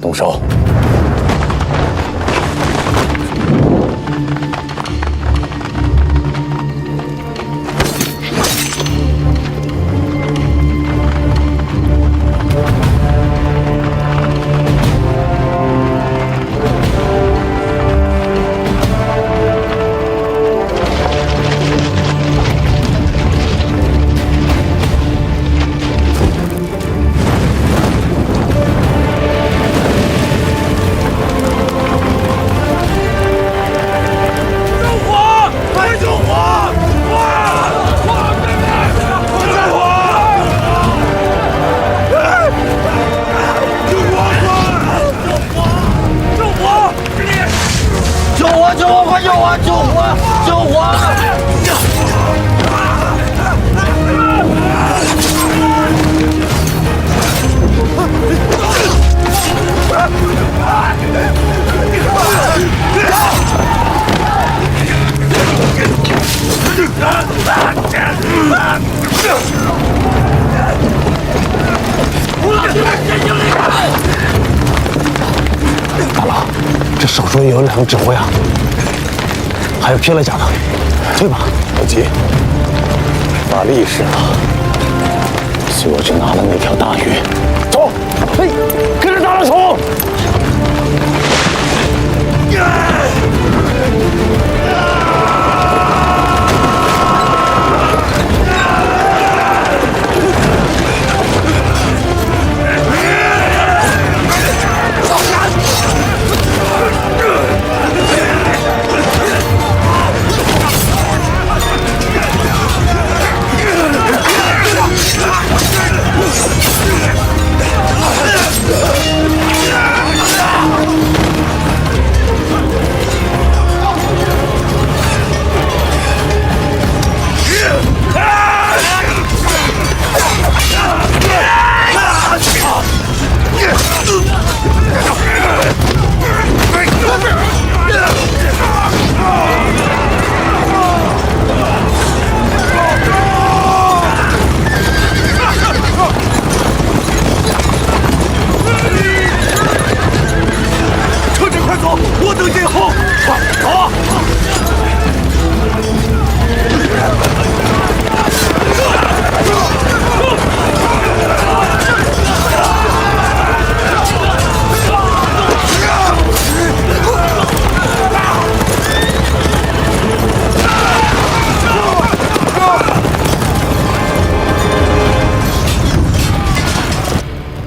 动手。大佬，这手中也有2个指挥啊，还有披了甲的，退吧。不急，把力使了，就是拿了那条大鱼。走，嘿，跟着大佬冲！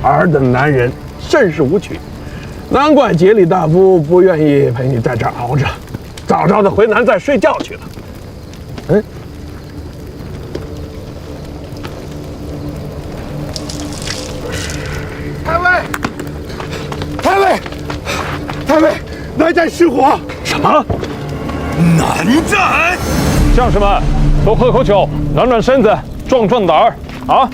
儿等男人甚是无趣，难怪杰里大夫不愿意陪你在这儿熬着，早早的回南再睡觉去了。嗯，太尉，太尉，太尉，南寨失火！什么？南寨？将士们，多喝口酒，暖暖身子，壮壮胆儿啊！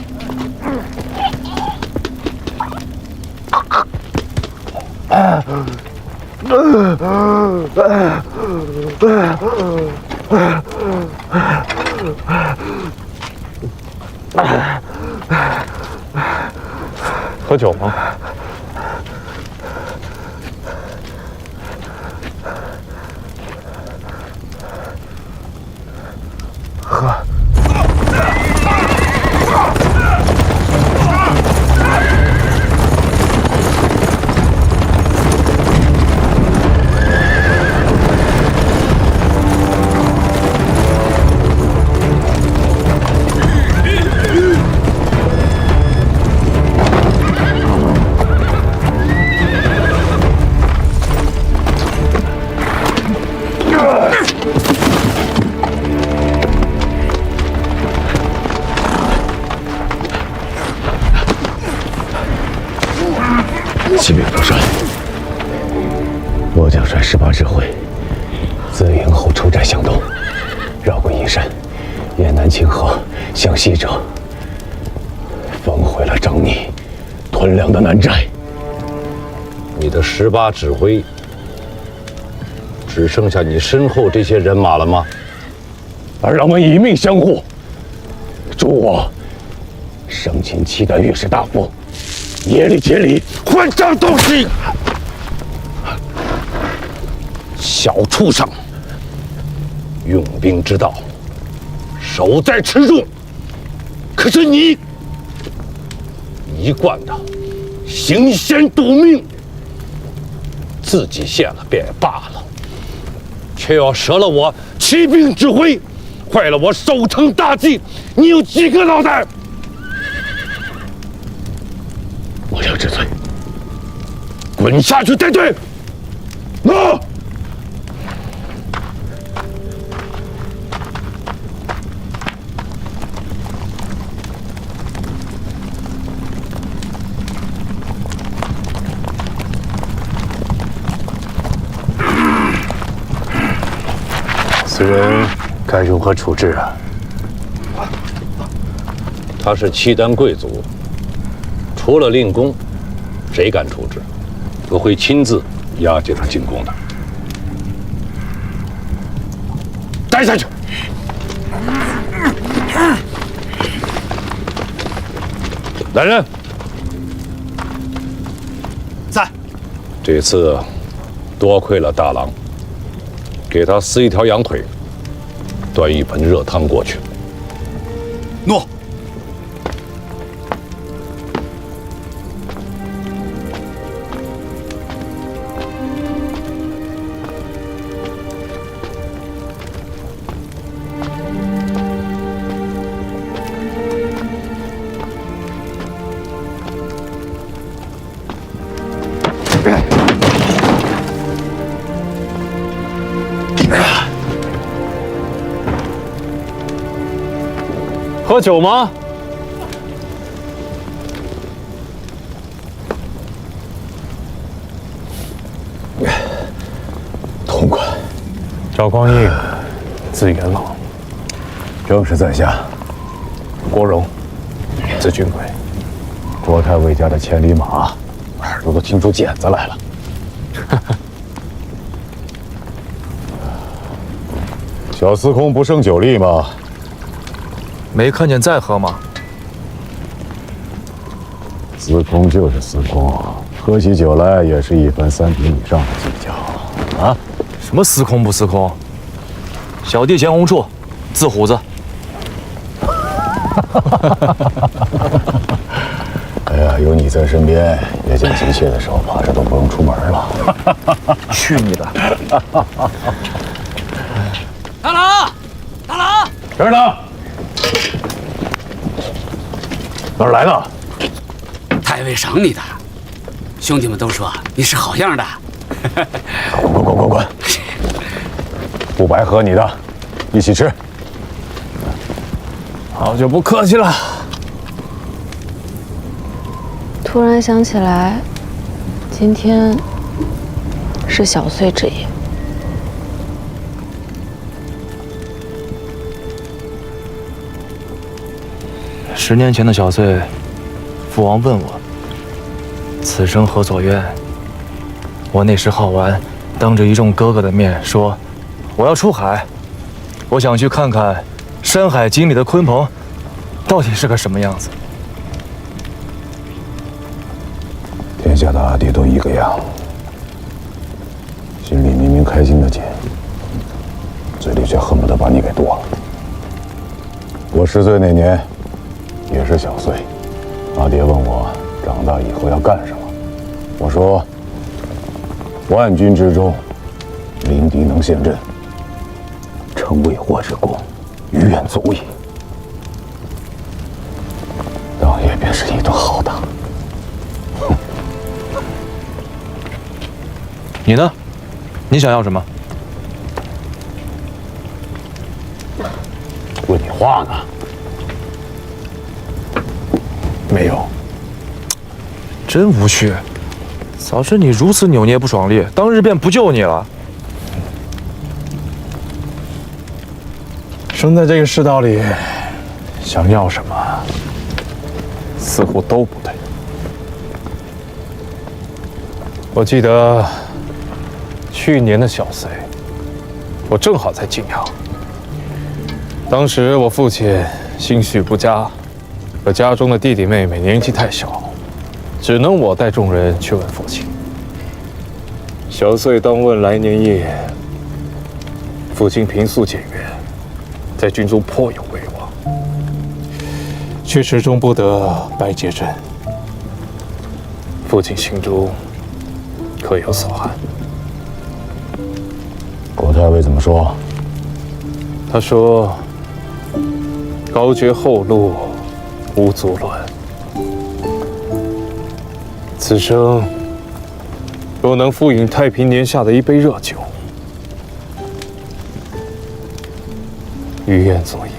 喝酒吗？喝。启禀主帅，我将率18支会自营后出寨向东，绕过阴山，沿南清河向西折，焚毁了狰狞屯粮的南寨。你的18指挥只剩下你身后这些人马了吗？而让我们以命相护，助我生擒7代御史大夫耶律杰里，换张东西。小畜生！用兵之道，守在池中。可是你一贯的行险赌命，自己献了便也罢了，却要折了我起兵指挥，坏了我守城大计。你有几个脑袋？我要治罪，滚下去带队！走！此人该如何处置啊？他是契丹贵族，除了令公，谁敢处置？我会亲自押解他进宫的。带下去！来人！在。这次多亏了大郎，给他撕一条羊腿，端一盆热汤过去。诺。喝酒吗？痛快。赵匡胤，字元老，正是在下。国荣，字俊贵。郭太尉家的千里马，耳朵都听出茧子来了。小司空不胜酒力吗？没看见在喝吗？司空就是司空，喝起酒来也是1分3品以上的技巧啊！什么司空不司空？小弟钱红处，字虎子。哎呀，有你在身边，夜间急切的时候，怕是都不用出门了。去你的！大郎，大郎，这儿呢。哪儿来的？太尉赏你的，兄弟们都说你是好样的。滚！不白喝你的，一起吃。好久不客气了。突然想起来，今天是小岁之夜。10年前的小岁，父王问我：“此生何所愿？”我那时好玩，当着一众哥哥的面说：“我要出海，我想去看看《山海经》里的鲲鹏到底是个什么样子。”天下的阿弟都一个样，心里明明开心的紧，嘴里却恨不得把你给剁了。我10岁那年，也是小岁，阿爹问我长大以后要干什么，我说：万军之中，临敌能陷阵，成未获之功，于愿足矣。当夜便是一顿好打。你呢？你想要什么？问你话呢？没有。真无趣。早知你如此扭捏不爽利，当日便不救你了。生在这个世道里，想要什么，似乎都不对。我记得去年的小岁，我正好在晋阳。当时我父亲心绪不佳，而家中的弟弟妹妹年纪太小，只能我带众人去问父亲。小岁当问来年夜父亲平素简约，在军中颇有威望，却始终不得拜接朕。父亲心中可有所憾？郭太尉怎么说？他说：“高绝后路，无足论。此生若能复饮太平年下的一杯热酒，于愿足矣。”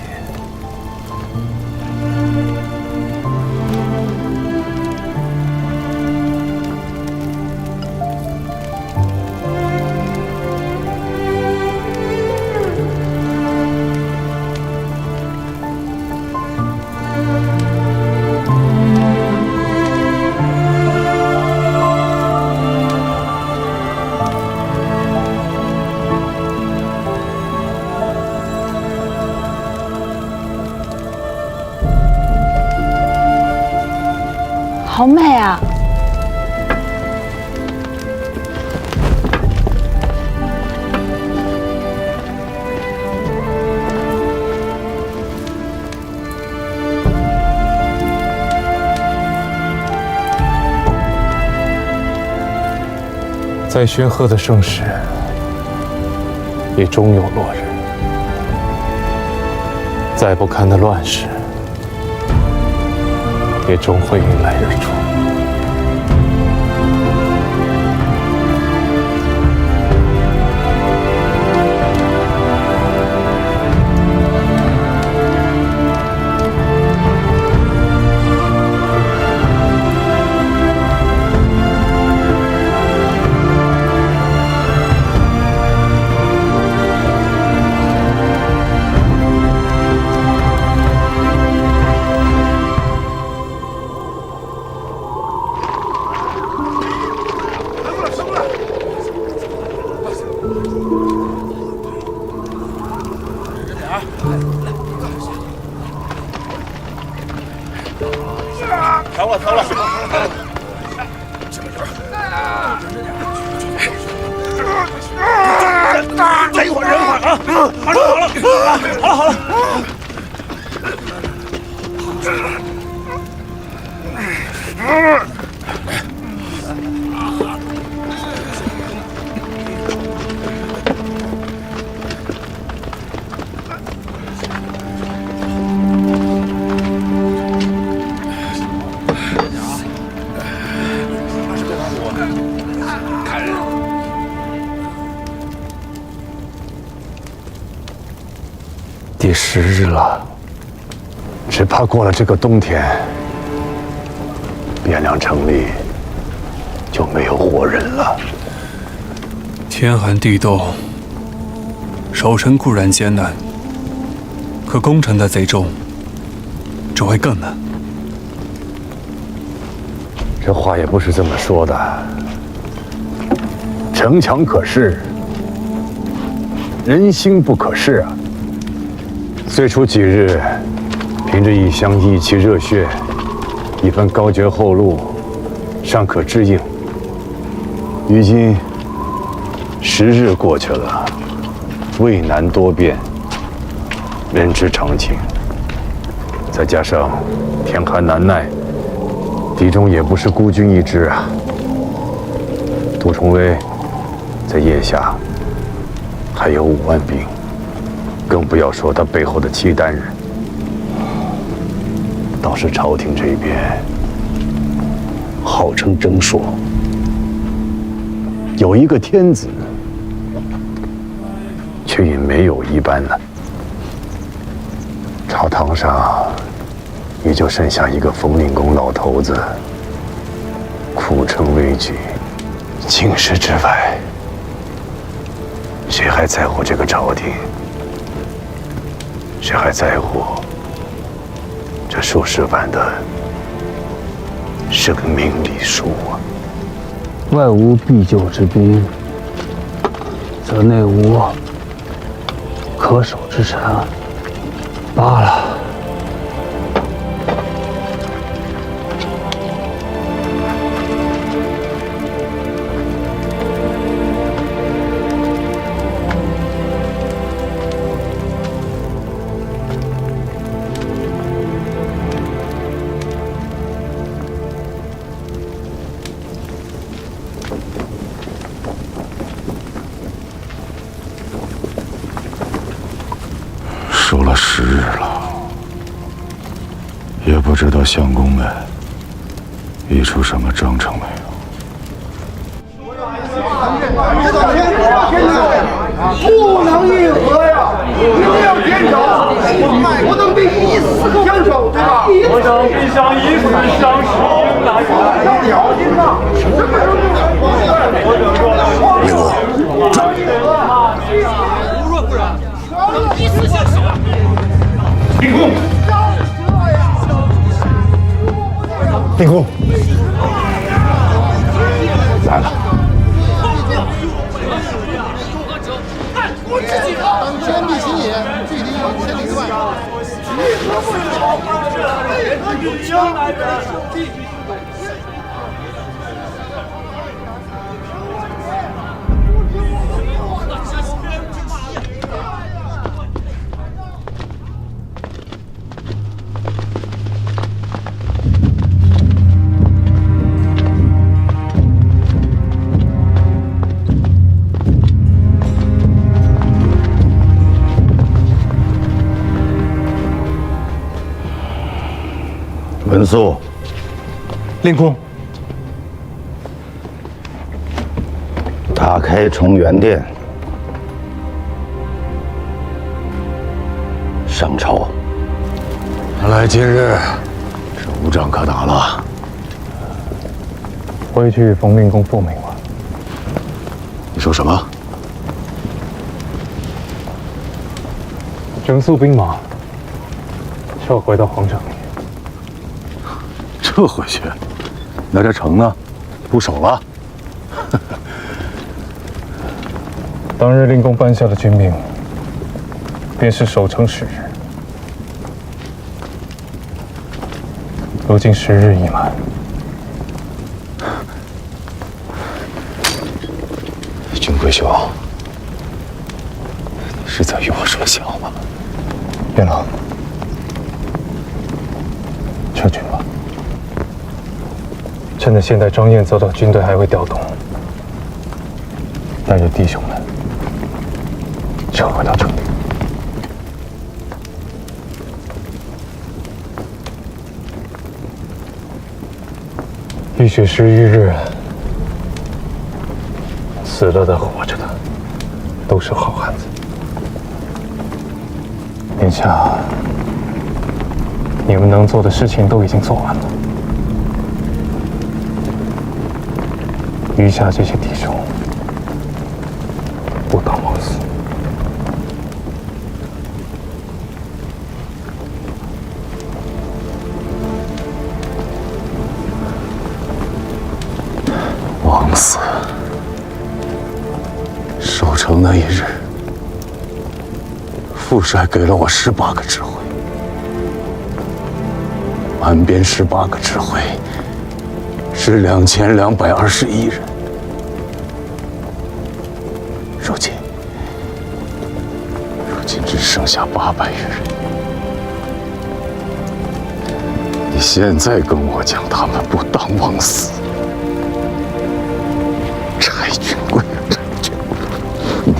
好美啊！再煊赫的盛世，也终有落日；再不堪的乱世，也终会迎来日出。第10日了，只怕过了这个冬天，汴梁城里就没有活人了。天寒地冻，守城固然艰难，可攻城的贼众只会更难。这话也不是这么说的。城墙可视，人心不可视啊！最初几日，凭着一腔义气热血，一番高绝后路，尚可支应。如今10日过去了，渭南多变，人之常情。再加上天寒难耐，敌中也不是孤军一支啊。杜重威在腋下还有5万兵。更不要说他背后的契丹人。倒是朝廷这边，号称征朔，有一个天子，却也没有一般呢。朝堂上，也就剩下一个冯令公老头子，苦撑危局。京师之外，谁还在乎这个朝廷？谁还在乎这数十万的生命礼数啊？外无必救之兵，则内无可守之臣。罢了。知道相公们议出什么章程没有？不能议和呀，一定要坚守，我等必须以死相守，对吧？我等必将以死相守，应来要小心呐！令公，无若不然，以死相守。令公，令公，来了。当天地行也，距离千里之外。将来人必须。文肃，令公，打开重元殿，上朝。看来今日是无仗可打了。回去冯令公复命吧。你说什么？整肃兵马，撤回到皇城里。撤回去？那这城呢？不守了？当日令公颁下的军命，便是守城10日。如今10日已满，君贵兄，你是在与我说笑吗？元老，撤军吧。趁着现在张燕遭到军队还未调动，带着弟兄们撤回到城里。浴血11日，死了的、活着的，都是好汉子。眼下，你们能做的事情都已经做完了。余下这些弟兄，不当枉死。枉死！守城那一日，副帅给了我18个指挥，满编18个指挥，是2221人。如今只剩下800余人。你现在跟我讲他们不当枉死，柴军贵啊，柴军贵！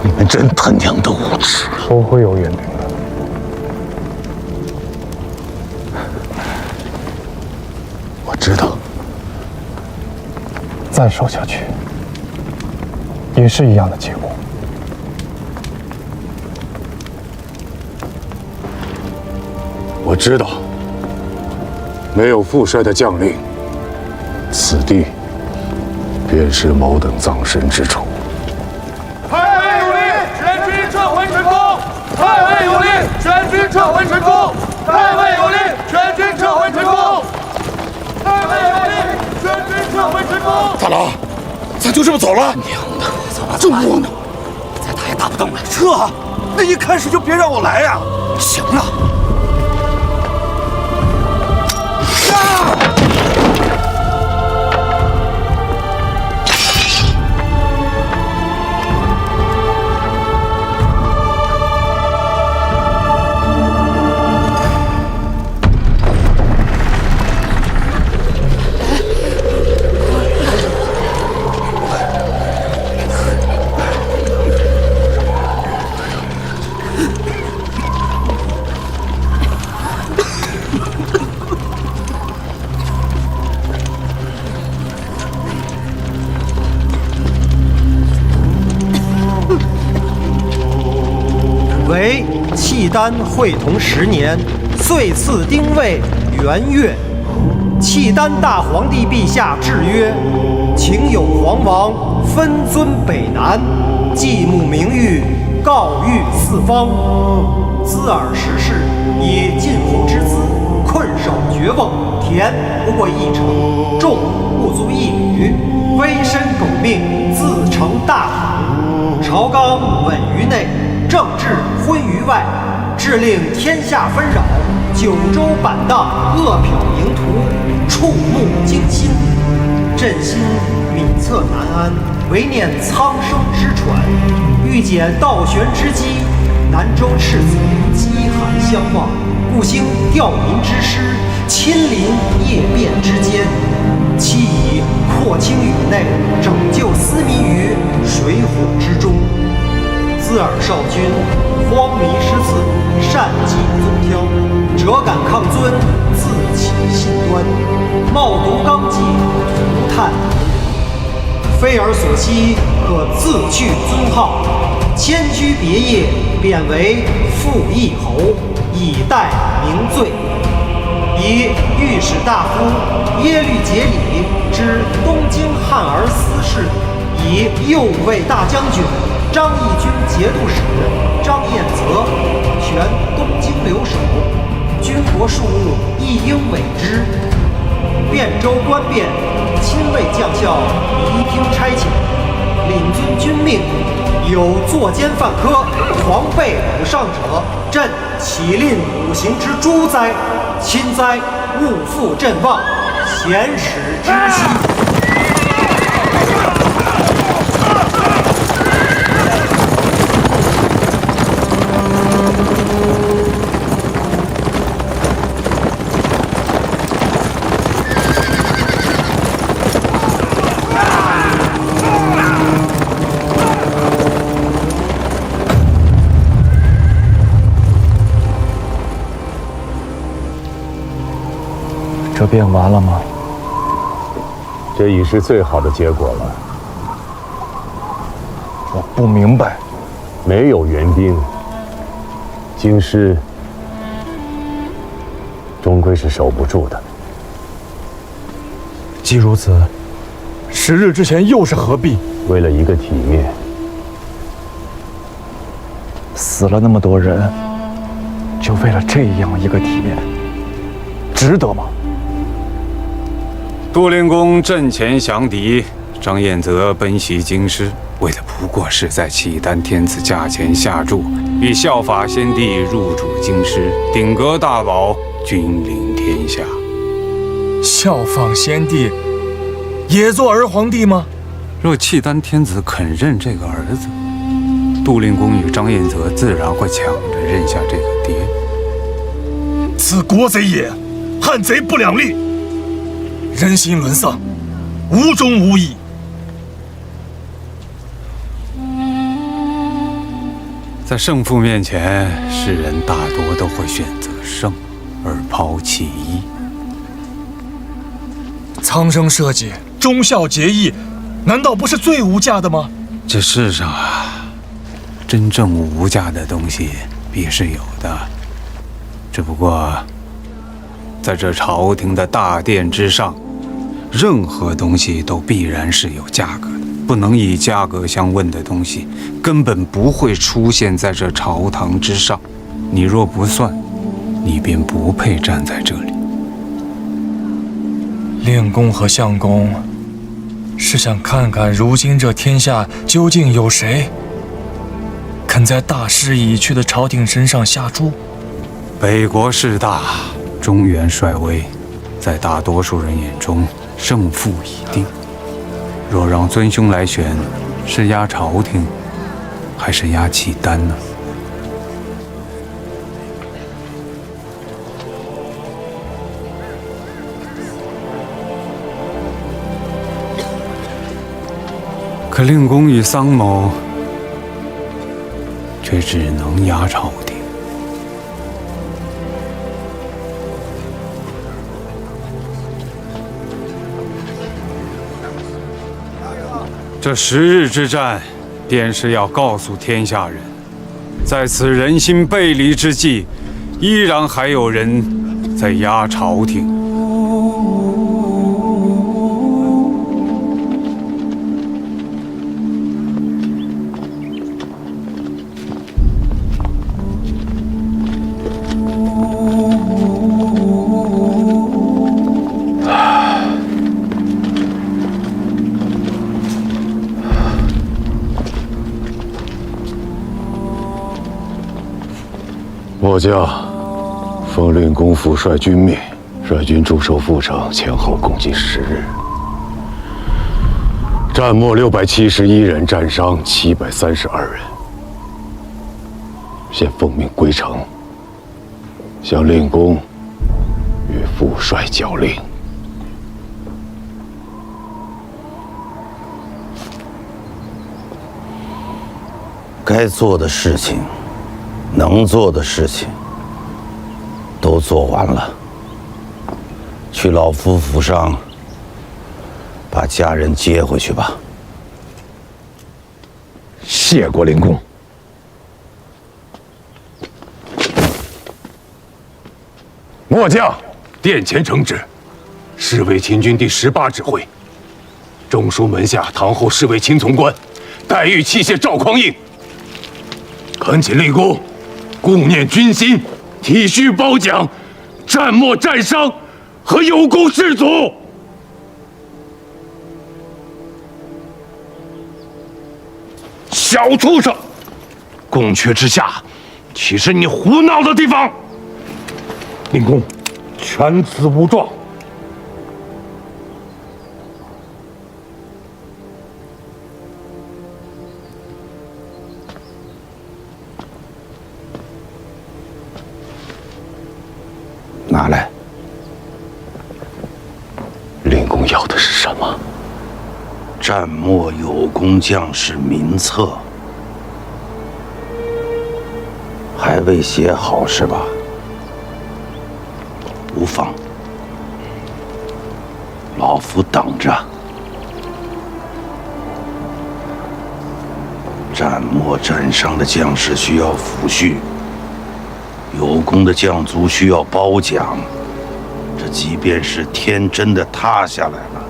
你们真他娘的无耻！不会有援兵的。我知道，再守下去，也是一样的结果。我知道，没有副帅的将令，此地便是某等葬身之处。太尉有令，全军撤回成功！太尉有令，全军撤回成功！太尉有令，全军撤回成功！太尉有令，全军撤回成功！大郎，咱就这么走了？娘的，怎么这么窝囊？再打也打不动了。撤啊！那一开始就别让我来呀！行了。丹会同10年，岁次丁未元月，契丹大皇帝陛下制曰：请有皇王分尊北南，祭墓名誉，告谕四方。兹尔时事，以晋弘之资，困守绝瓮，田不过1城，众不足1旅，危身苟命，自成大统。朝纲稳于内，政治昏于外，致令天下纷扰，九州板荡，恶殍盈途，触目惊心。朕心敏测难安，唯念苍生之喘，欲解倒悬之机。南州赤子饥寒相望，故兴吊民之师，亲临夜变之间，期以扩清宇内，拯救斯民于水火之中。兹尔少君荒靡失次，善祭宗挑，辄敢抗尊，自起信端，冒渎纲纪，涂炭非尔所惜，可自去尊号，迁居别业，贬为副议侯，以待明罪。以御史大夫耶律节里之东京汉儿司事，以右卫大将军张义军节度使张彦泽权东京留守，军国庶务亦应委之。汴州官变，亲卫将校移兵差遣，领遵军命，有作奸犯科、狂悖武上者，朕起令五行之诛哉！亲哉，勿负朕望，贤使之息。这便完了吗？这已是最好的结果了。我不明白。没有援兵，京师终归是守不住的。既如此，10日之前又是何必？为了一个体面，死了那么多人，就为了这样一个体面，值得吗？杜令公阵前降敌，张彦泽奔袭京师，为的不过是在契丹天子驾前下注，以效法先帝入主京师，鼎革大宝，君临天下。效仿先帝，也做儿皇帝吗？若契丹天子肯认这个儿子，杜令公与张彦泽自然会抢着认下这个爹。此国贼也，汉贼不两立。人心沦丧，无忠无义。在胜负面前，世人大多都会选择胜，而抛弃义。苍生社稷，忠孝节义，难道不是最无价的吗？这世上啊，真正无价的东西必是有的，只不过在这朝廷的大殿之上，任何东西都必然是有价格的，不能以价格相问的东西，根本不会出现在这朝堂之上。你若不算，你便不配站在这里。令公和相公是想看看如今这天下究竟有谁肯在大势已去的朝廷身上下注？北国势大，中原衰微，在大多数人眼中胜负已定。若让尊兄来选，是压朝廷还是压契丹呢？可令公与桑某却只能压朝廷。这10日之战，便是要告诉天下人，在此人心背离之际，依然还有人在压朝廷。末将奉令公府率军命，率军驻守阜城，前后共计10日，战没671人，战伤732人。现奉命归城，向令公与副帅交令。该做的事情，能做的事情，都做完了。去老夫府上，把家人接回去吧。谢过灵公。末将殿前承旨，侍卫秦军第18指挥，中书门下堂后侍卫秦从官，待遇器械赵匡胤。恳请令公顾念军心，体恤褒奖战没战伤和有功士卒。小畜生，宫阙之下，岂是你胡闹的地方？令公，犬子无状。拿来。令公要的是什么？战没有功将士名册，还未写好是吧？无妨，老夫等着。战没战伤的将士需要抚恤，有功的将卒需要褒奖。这即便是天真的塌下来了，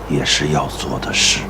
也是要做的事。